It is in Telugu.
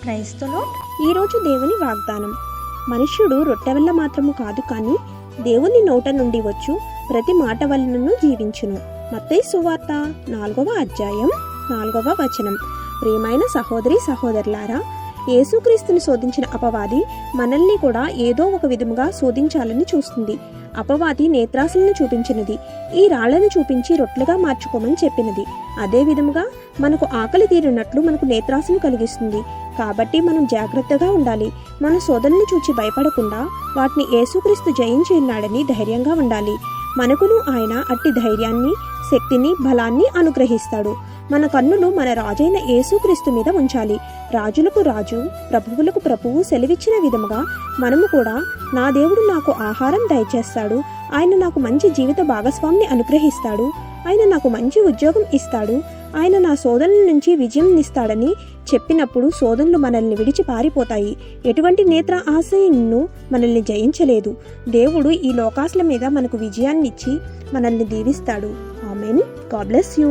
Praise the lord. ఈరోజు దేవుని వాగ్దానం. మనుష్యుడు రొట్టె వల్ల మాత్రము కాదు కానీ దేవుని నోట నుండి వచ్చు ప్రతి మాట వలనను జీవించును. మత్తయి సువార్త 4వ అధ్యాయం 4వ వచనం. ప్రియమైన సహోదరి సహోదరులారా, యేసుక్రీస్తుని శోధించిన అపవాది మనల్ని కూడా ఏదో ఒక విధముగా శోధించాలని చూస్తుంది. అపవాది నేత్రాశలను చూపించినది, ఈ రాళ్లను చూపించి రొట్టెలుగా మార్చుకోమని చెప్పినది. అదే విధముగా మనకు ఆకలి తీరినట్లు మనకు నేత్రాశను కలిగిస్తుంది. కాబట్టి మనం జాగ్రత్తగా ఉండాలి. మన శోధనని చూచి భయపడకుండా వాటిని యేసుక్రీస్తు జయించి ఉన్నాడని ధైర్యంగా ఉండాలి. మనకును ఆయన అట్టి ధైర్యాన్ని, శక్తిని, బలాన్ని అనుగ్రహిస్తాడు. మన కన్నులు మన రాజైన యేసుక్రీస్తు మీద ఉంచాలి. రాజులకు రాజు, ప్రభువులకు ప్రభువు సెలవిచ్చిన విధముగా మనము కూడా, నా దేవుడు నాకు ఆహారం దయచేస్తాడు, ఆయన నాకు మంచి జీవిత భాగస్వామిని అనుగ్రహిస్తాడు, ఆయన నాకు మంచి ఉద్యోగం ఇస్తాడు, ఆయన నా శోధనల నుంచి విజయం ఇస్తాడని చెప్పినప్పుడు శోధనలు మనల్ని విడిచి పారిపోతాయి. ఎటువంటి నేత్ర ఆశను మనల్ని జయించలేదు. దేవుడు ఈ లోకాసుల మీద మనకు విజయాన్నిచ్చి మనల్ని దీవిస్తాడు. ఆమేన్. God bless you.